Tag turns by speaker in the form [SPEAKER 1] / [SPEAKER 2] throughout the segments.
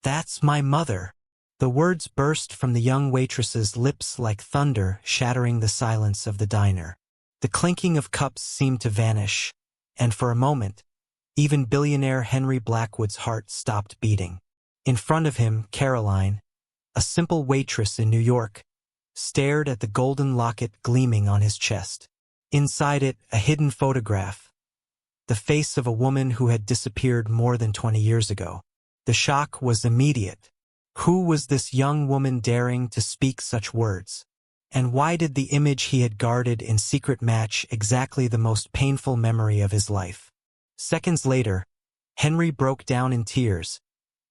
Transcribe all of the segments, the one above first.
[SPEAKER 1] "That's my mother." The words burst from the young waitress's lips like thunder, shattering the silence of the diner. The clinking of cups seemed to vanish, and for a moment, even billionaire Henry Blackwood's heart stopped beating. In front of him, Caroline, a simple waitress in New York, stared at the golden locket gleaming on his chest. Inside it, a hidden photograph, the face of a woman who had disappeared more than 20 years ago. The shock was immediate. Who was this young woman daring to speak such words? And why did the image he had guarded in secret match exactly the most painful memory of his life? Seconds later, Henry broke down in tears,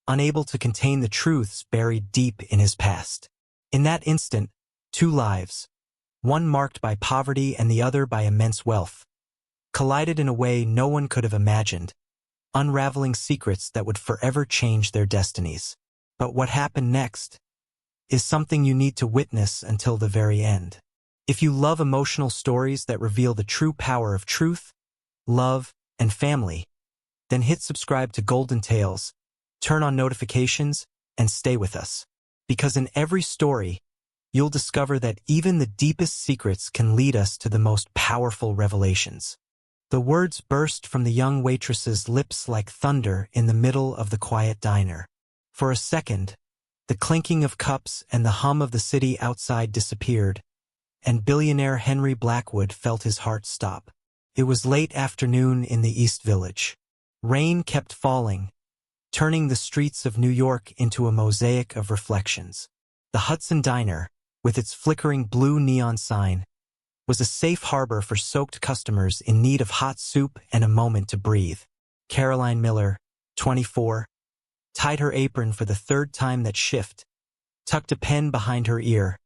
[SPEAKER 1] unable to contain the truths buried deep in his past. In that instant, two lives, one marked by poverty and the other by immense wealth, collided in a way no one could have imagined, unraveling secrets that would forever change their destinies. But what happened next is something you need to witness until the very end. If you love emotional stories that reveal the true power of truth, love, and family, then hit subscribe to Golden Tales, turn on notifications, and stay with us. Because in every story, you'll discover that even the deepest secrets can lead us to the most powerful revelations. The words burst from the young waitress's lips like thunder in the middle of the quiet diner. For a second, the clinking of cups and the hum of the city outside disappeared, and billionaire Henry Blackwood felt his heart stop. It was late afternoon in the East Village. Rain kept falling, turning the streets of New York into a mosaic of reflections. The Hudson Diner, with its flickering blue neon sign, was a safe harbor for soaked customers in need of hot soup and a moment to breathe. Caroline Miller, 24, tied her apron for the third time that shift, tucked a pen behind her ear,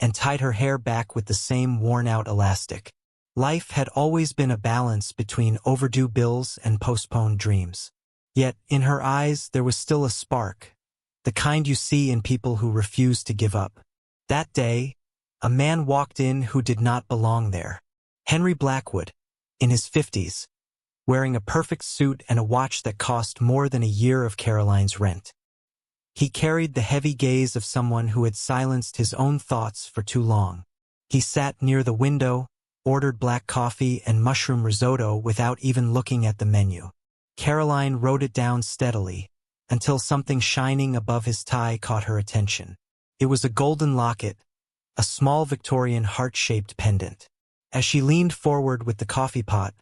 [SPEAKER 1] and tied her hair back with the same worn-out elastic. Life had always been a balance between overdue bills and postponed dreams. Yet, in her eyes, there was still a spark, the kind you see in people who refuse to give up. That day, a man walked in who did not belong there. Henry Blackwood, in his 50s, wearing a perfect suit and a watch that cost more than a year of Caroline's rent. He carried the heavy gaze of someone who had silenced his own thoughts for too long. He sat near the window, ordered black coffee and mushroom risotto without even looking at the menu. Caroline wrote it down steadily, until something shining above his tie caught her attention. It was a golden locket, a small Victorian heart-shaped pendant. As she leaned forward with the coffee pot,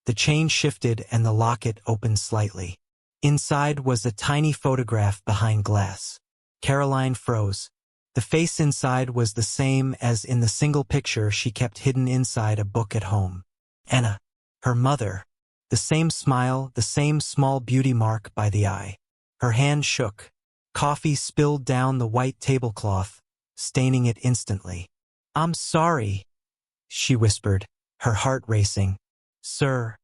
[SPEAKER 1] the chain shifted and the locket opened slightly. Inside was a tiny photograph behind glass. Caroline froze. The face inside was the same as in the single picture she kept hidden inside a book at home. Anna, her mother. The same smile, the same small beauty mark by the eye. Her hand shook. Coffee spilled down the white tablecloth, staining it instantly. "I'm sorry," she whispered, her heart racing. "Sir,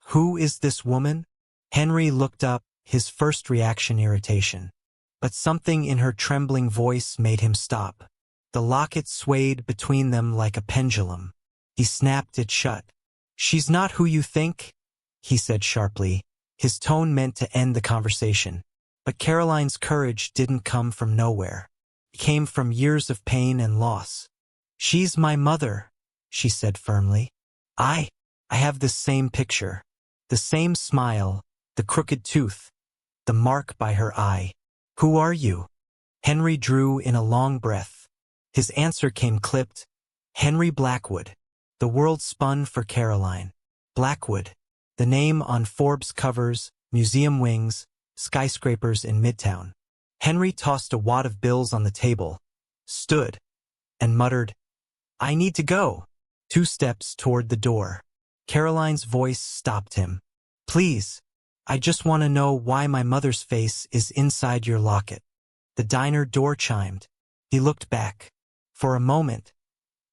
[SPEAKER 1] who is this woman?" Henry looked up, his first reaction irritation. But something in her trembling voice made him stop. The locket swayed between them like a pendulum. He snapped it shut. "She's not who you think," he said sharply. His tone meant to end the conversation. But Caroline's courage didn't come from nowhere. It came from years of pain and loss. "She's my mother," she said firmly. I have the same picture. The same smile, the crooked tooth, the mark by her eye. "Who are you?" Henry drew in a long breath. His answer came clipped. "Henry Blackwood." The world spun for Caroline. Blackwood, the name on Forbes covers, museum wings, skyscrapers in Midtown. Henry tossed a wad of bills on the table, stood, and muttered, "I need to go." 2 steps toward the door. Caroline's voice stopped him. "Please, I just want to know why my mother's face is inside your locket." The diner door chimed. He looked back. For a moment,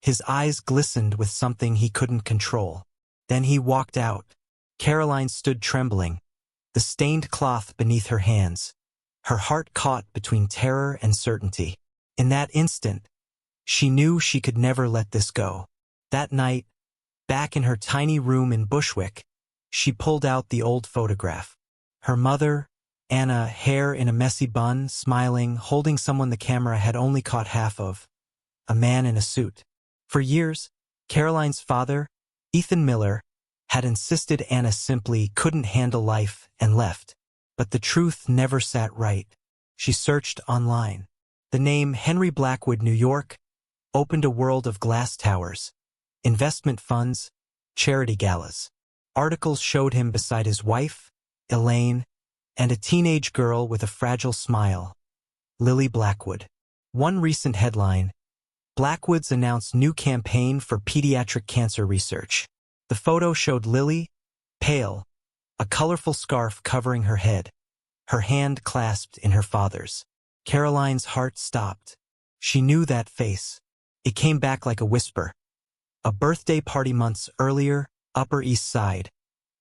[SPEAKER 1] his eyes glistened with something he couldn't control. Then he walked out. Caroline stood trembling, the stained cloth beneath her hands, her heart caught between terror and certainty. In that instant, she knew she could never let this go. That night, back in her tiny room in Bushwick, she pulled out the old photograph. Her mother, Anna, hair in a messy bun, smiling, holding someone the camera had only caught half of. A man in a suit. For years, Caroline's father, Ethan Miller, had insisted Anna simply couldn't handle life and left. But the truth never sat right. She searched online. The name Henry Blackwood, New York, opened a world of glass towers, investment funds, charity galas. Articles showed him beside his wife, Elaine, and a teenage girl with a fragile smile, Lily Blackwood. One recent headline, Blackwoods announced new campaign for pediatric cancer research. The photo showed Lily, pale, a colorful scarf covering her head, her hand clasped in her father's. Caroline's heart stopped. She knew that face. It came back like a whisper. A birthday party months earlier, Upper East Side,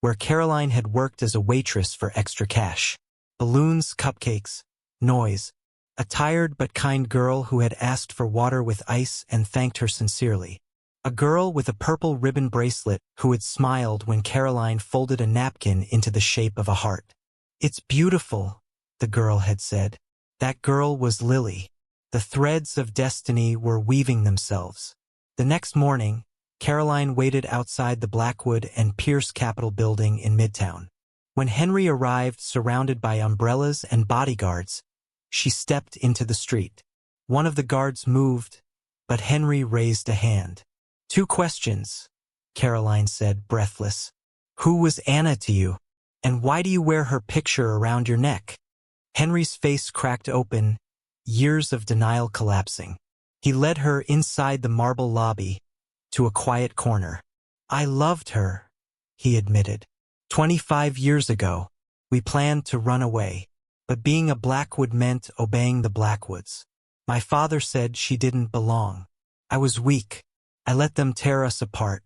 [SPEAKER 1] where Caroline had worked as a waitress for extra cash. Balloons, cupcakes, noise. A tired but kind girl who had asked for water with ice and thanked her sincerely. A girl with a purple ribbon bracelet who had smiled when Caroline folded a napkin into the shape of a heart. "It's beautiful," the girl had said. That girl was Lily. The threads of destiny were weaving themselves. The next morning, Caroline waited outside the Blackwood and Pierce Capitol building in Midtown. When Henry arrived surrounded by umbrellas and bodyguards, she stepped into the street. One of the guards moved, but Henry raised a hand. "Two questions," Caroline said, breathless. "Who was Anna to you? And why do you wear her picture around your neck?" Henry's face cracked open, years of denial collapsing. He led her inside the marble lobby, to a quiet corner. "I loved her," he admitted. 25 years ago, we planned to run away, but being a Blackwood meant obeying the Blackwoods. My father said she didn't belong. I was weak. I let them tear us apart.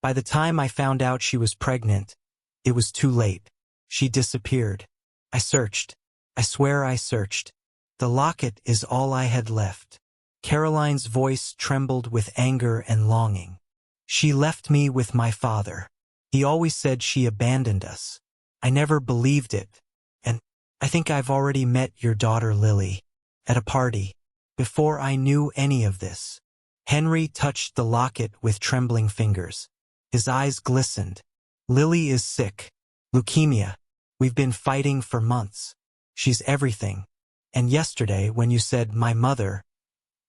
[SPEAKER 1] By the time I found out she was pregnant, it was too late. She disappeared. I searched. I swear I searched. The locket is all I had left. Caroline's voice trembled with anger and longing. She left me with my father. He always said she abandoned us. I never believed it. And I think I've already met your daughter Lily at a party before I knew any of this. Henry touched the locket with trembling fingers. His eyes glistened. Lily is sick. Leukemia. We've been fighting for months. She's everything. And yesterday, when you said, my mother,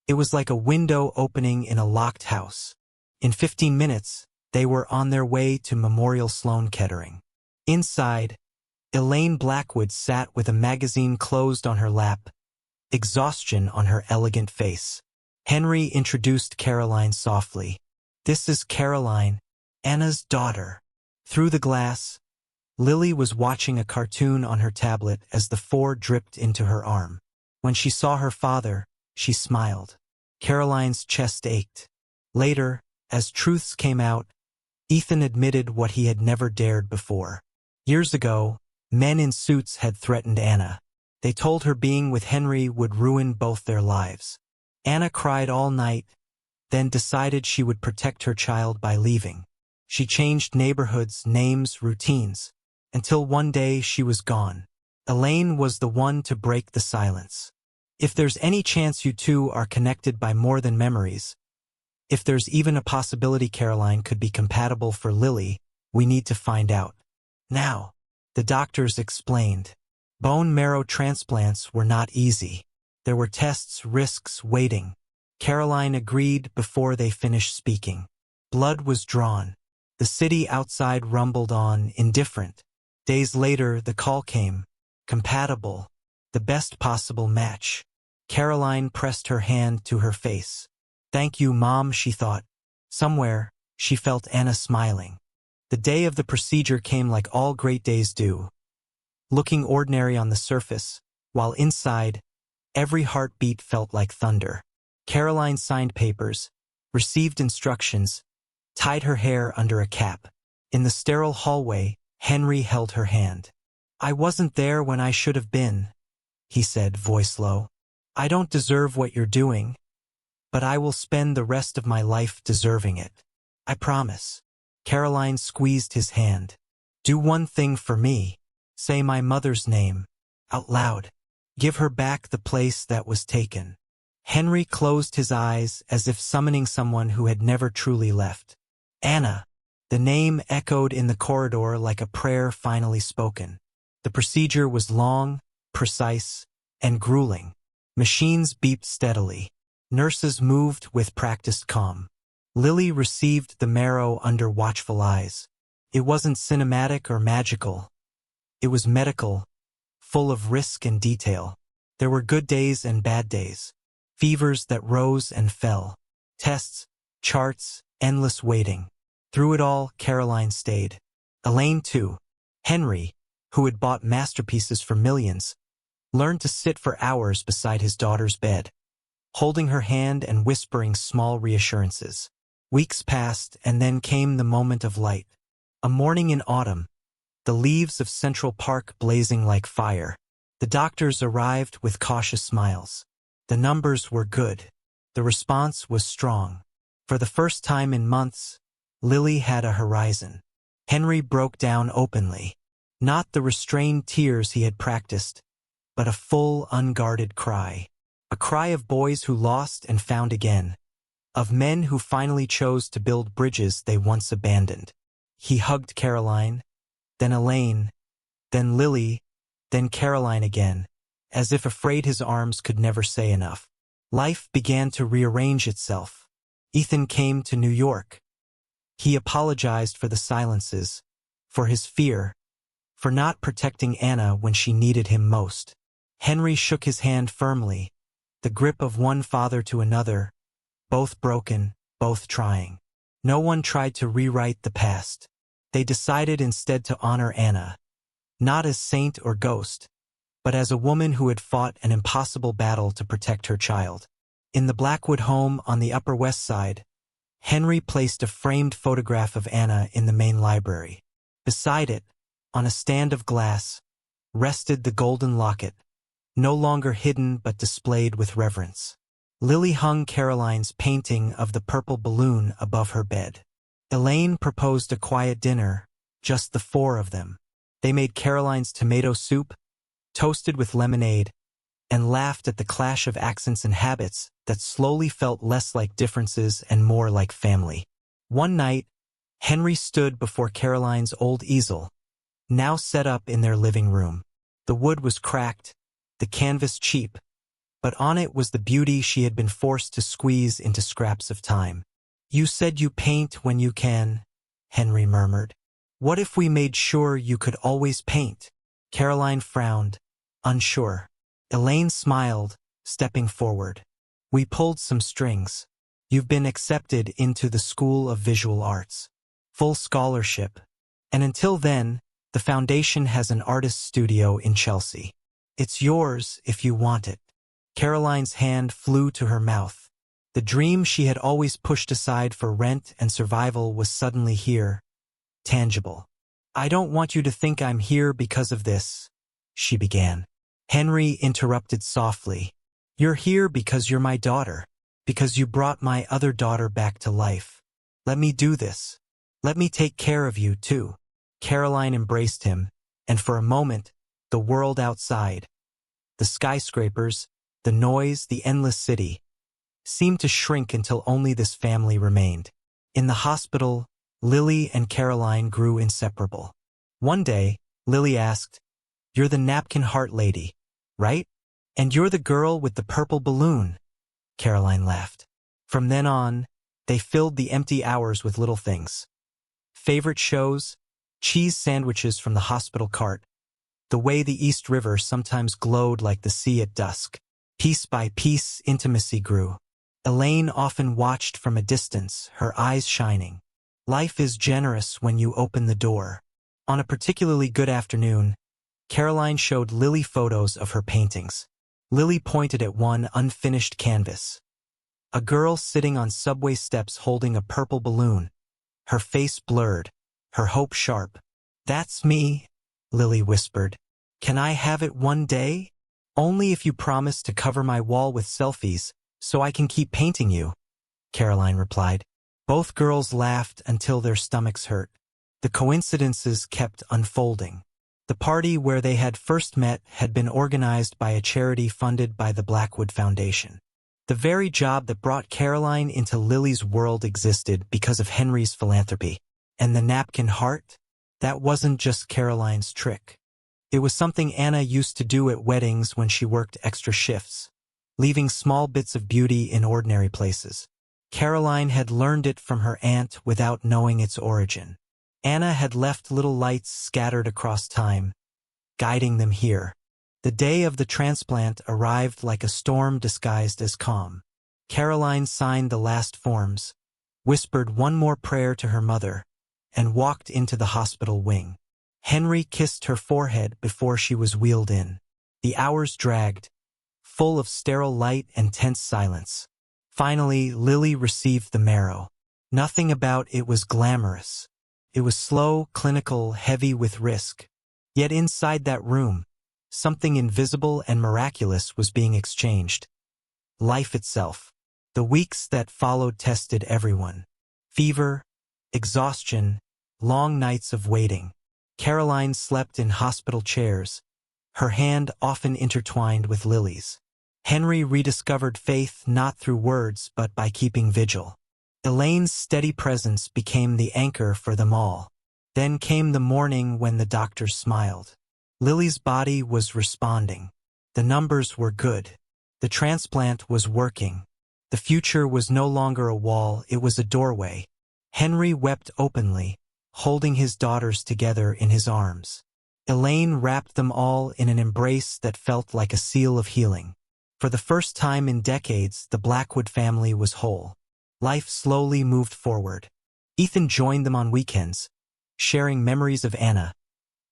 [SPEAKER 1] it was like a window opening in a locked house. In 15 minutes, they were on their way to Memorial Sloan Kettering. Inside, Elaine Blackwood sat with a magazine closed on her lap, exhaustion on her elegant face. Henry introduced Caroline softly. "This is Caroline, Anna's daughter." Through the glass, Lily was watching a cartoon on her tablet as the four dripped into her arm. When she saw her father, she smiled. Caroline's chest ached. Later, as truths came out, Ethan admitted what he had never dared before. Years ago, men in suits had threatened Anna. They told her being with Henry would ruin both their lives. Anna cried all night, then decided she would protect her child by leaving. She changed neighborhoods, names, routines, until one day she was gone. Elaine was the one to break the silence. If there's any chance you two are connected by more than memories, if there's even a possibility Caroline could be compatible for Lily, we need to find out. Now, the doctors explained. Bone marrow transplants were not easy. There were tests, risks, waiting. Caroline agreed before they finished speaking. Blood was drawn. The city outside rumbled on, indifferent. Days later, the call came. Compatible. The best possible match. Caroline pressed her hand to her face. "Thank you, Mom," she thought. Somewhere, she felt Anna smiling. The day of the procedure came like all great days do. Looking ordinary on the surface, while inside, every heartbeat felt like thunder. Caroline signed papers, received instructions, tied her hair under a cap. In the sterile hallway, Henry held her hand. "I wasn't there when I should have been," he said, voice low. "I don't deserve what you're doing, but I will spend the rest of my life deserving it. I promise." Caroline squeezed his hand. "Do one thing for me. Say my mother's name." out loud. Give her back the place that was taken. Henry closed his eyes as if summoning someone who had never truly left. Anna. The name echoed in the corridor like a prayer finally spoken. The procedure was long, precise, and grueling. Machines beeped steadily. Nurses moved with practiced calm. Lily received the marrow under watchful eyes. It wasn't cinematic or magical. It was medical, full of risk and detail. There were good days and bad days. Fevers that rose and fell. Tests, charts, endless waiting. Through it all, Caroline stayed. Elaine too. Henry, who had bought masterpieces for millions, learned to sit for hours beside his daughter's bed, holding her hand and whispering small reassurances. Weeks passed, and then came the moment of light. A morning in autumn, the leaves of Central Park blazing like fire. The doctors arrived with cautious smiles. The numbers were good. The response was strong. For the first time in months, Lily had a horizon. Henry broke down openly. Not the restrained tears he had practiced, but a full, unguarded cry. A cry of boys who lost and found again. Of men who finally chose to build bridges they once abandoned. He hugged Caroline, then Elaine, then Lily, then Caroline again, as if afraid his arms could never say enough. Life began to rearrange itself. Ethan came to New York. He apologized for the silences, for his fear, for not protecting Anna when she needed him most. Henry shook his hand firmly, the grip of one father to another, both broken, both trying. No one tried to rewrite the past. They decided instead to honor Anna, not as saint or ghost, but as a woman who had fought an impossible battle to protect her child. In the Blackwood home on the Upper West Side, Henry placed a framed photograph of Anna in the main library. Beside it, on a stand of glass, rested the golden locket, no longer hidden but displayed with reverence. Lily hung Caroline's painting of the purple balloon above her bed. Elaine proposed a quiet dinner, just the four of them. They made Caroline's tomato soup, toasted with lemonade, and laughed at the clash of accents and habits that slowly felt less like differences and more like family. One night, Henry stood before Caroline's old easel, now set up in their living room. The wood was cracked, the canvas cheap, but on it was the beauty she had been forced to squeeze into scraps of time. "You said you paint when you can," Henry murmured. "What if we made sure you could always paint?" Caroline frowned, unsure. Elaine smiled, stepping forward. "We pulled some strings. You've been accepted into the School of Visual Arts. Full scholarship. And until then, the foundation has an artist's studio in Chelsea. It's yours if you want it." Caroline's hand flew to her mouth. The dream she had always pushed aside for rent and survival was suddenly here, tangible. "I don't want you to think I'm here because of this," she began. Henry interrupted softly. "You're here because you're my daughter, because you brought my other daughter back to life. Let me do this. Let me take care of you, too." Caroline embraced him, and for a moment, the world outside, the skyscrapers, the noise, the endless city, seemed to shrink until only this family remained. In the hospital, Lily and Caroline grew inseparable. One day, Lily asked, "You're the napkin heart lady, right? And you're the girl with the purple balloon." Caroline laughed. From then on, they filled the empty hours with little things. Favorite shows, cheese sandwiches from the hospital cart, the way the East River sometimes glowed like the sea at dusk. Piece by piece, intimacy grew. Elaine often watched from a distance, her eyes shining. Life is generous when you open the door. On a particularly good afternoon, Caroline showed Lily photos of her paintings. Lily pointed at one unfinished canvas. A girl sitting on subway steps holding a purple balloon, her face blurred, her hope sharp. "That's me," Lily whispered. "Can I have it one day? Only if you promise to cover my wall with selfies, so I can keep painting you," Caroline replied. Both girls laughed until their stomachs hurt. The coincidences kept unfolding. The party where they had first met had been organized by a charity funded by the Blackwood Foundation. The very job that brought Caroline into Lily's world existed because of Henry's philanthropy. And the napkin heart? That wasn't just Caroline's trick. It was something Anna used to do at weddings when she worked extra shifts, leaving small bits of beauty in ordinary places. Caroline had learned it from her aunt without knowing its origin. Anna had left little lights scattered across time, guiding them here. The day of the transplant arrived like a storm disguised as calm. Caroline signed the last forms, whispered one more prayer to her mother, and walked into the hospital wing. Henry kissed her forehead before she was wheeled in. The hours dragged, full of sterile light and tense silence. Finally, Lily received the marrow. Nothing about it was glamorous. It was slow, clinical, heavy with risk. Yet inside that room, something invisible and miraculous was being exchanged. Life itself. The weeks that followed tested everyone. Fever, exhaustion, long nights of waiting. Caroline slept in hospital chairs, her hand often intertwined with Lily's. Henry rediscovered faith not through words but by keeping vigil. Elaine's steady presence became the anchor for them all. Then came the morning when the doctors smiled. Lily's body was responding. The numbers were good. The transplant was working. The future was no longer a wall, it was a doorway. Henry wept openly, holding his daughters together in his arms. Elaine wrapped them all in an embrace that felt like a seal of healing. For the first time in decades, the Blackwood family was whole. Life slowly moved forward. Ethan joined them on weekends, sharing memories of Anna,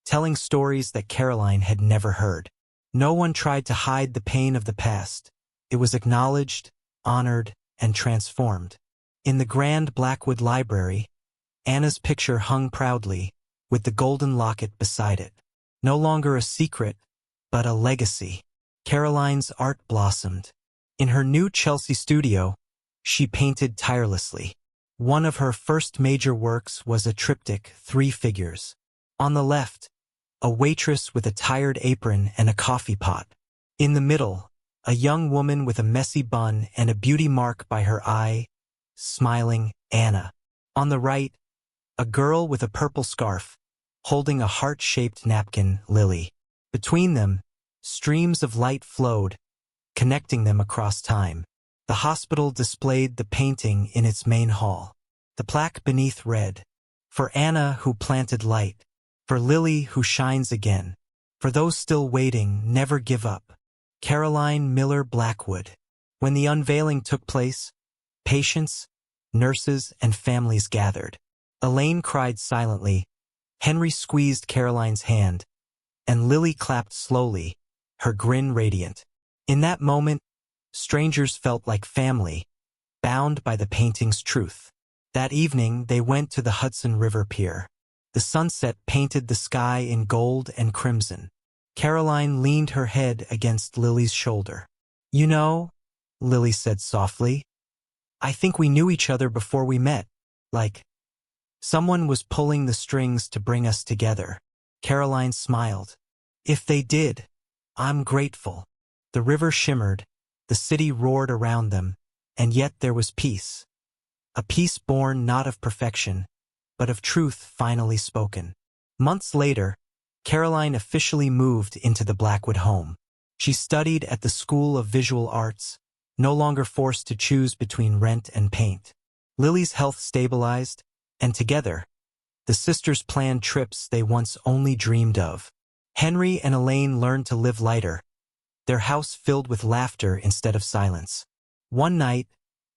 [SPEAKER 1] telling stories that Caroline had never heard. No one tried to hide the pain of the past. It was acknowledged, honored, and transformed. In the grand Blackwood Library, Anna's picture hung proudly, with the golden locket beside it. No longer a secret, but a legacy. Caroline's art blossomed. In her new Chelsea studio, she painted tirelessly. One of her first major works was a triptych, 3 figures. On the left, a waitress with a tired apron and a coffee pot. In the middle, a young woman with a messy bun and a beauty mark by her eye, smiling, Anna. On the right, a girl with a purple scarf, holding a heart-shaped napkin, Lily. Between them, streams of light flowed, connecting them across time. The hospital displayed the painting in its main hall. The plaque beneath read, "For Anna who planted light, for Lily who shines again, for those still waiting, never give up. Caroline Miller Blackwood." When the unveiling took place, patients, nurses, and families gathered. Elaine cried silently, Henry squeezed Caroline's hand, and Lily clapped slowly, her grin radiant. In that moment, strangers felt like family, bound by the painting's truth. That evening, they went to the Hudson River Pier. The sunset painted the sky in gold and crimson. Caroline leaned her head against Lily's shoulder. "You know," Lily said softly, "I think we knew each other before we met. Like, someone was pulling the strings to bring us together." Caroline smiled. "If they did, I'm grateful." The river shimmered, the city roared around them, and yet there was peace. A peace born not of perfection, but of truth finally spoken. Months later, Caroline officially moved into the Blackwood home. She studied at the School of Visual Arts, no longer forced to choose between rent and paint. Lily's health stabilized, and together, the sisters planned trips they once only dreamed of. Henry and Elaine learned to live lighter, their house filled with laughter instead of silence. One night,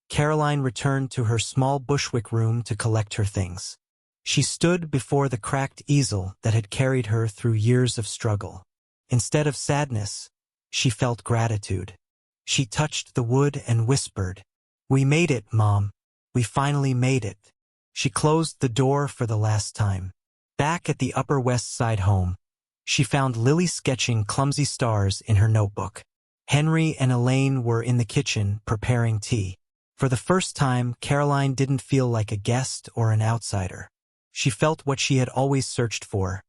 [SPEAKER 1] Caroline returned to her small Bushwick room to collect her things. She stood before the cracked easel that had carried her through years of struggle. Instead of sadness, she felt gratitude. She touched the wood and whispered, "We made it, Mom. We finally made it." She closed the door for the last time. Back at the Upper West Side home, she found Lily sketching clumsy stars in her notebook. Henry and Elaine were in the kitchen preparing tea. For the first time, Caroline didn't feel like a guest or an outsider. She felt what she had always searched for: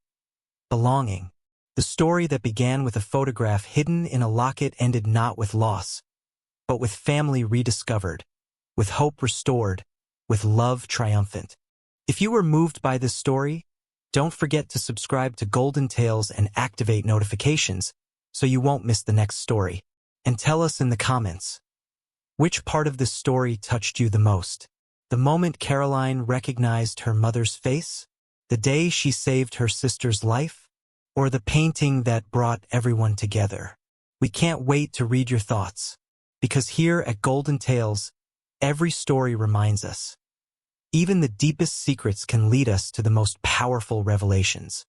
[SPEAKER 1] belonging. The story that began with a photograph hidden in a locket ended not with loss, but with family rediscovered, with hope restored, with love triumphant. If you were moved by this story, don't forget to subscribe to Golden Tales and activate notifications so you won't miss the next story. And tell us in the comments, which part of this story touched you the most? The moment Caroline recognized her mother's face? The day she saved her sister's life? Or the painting that brought everyone together? We can't wait to read your thoughts, because here at Golden Tales, every story reminds us, even the deepest secrets can lead us to the most powerful revelations.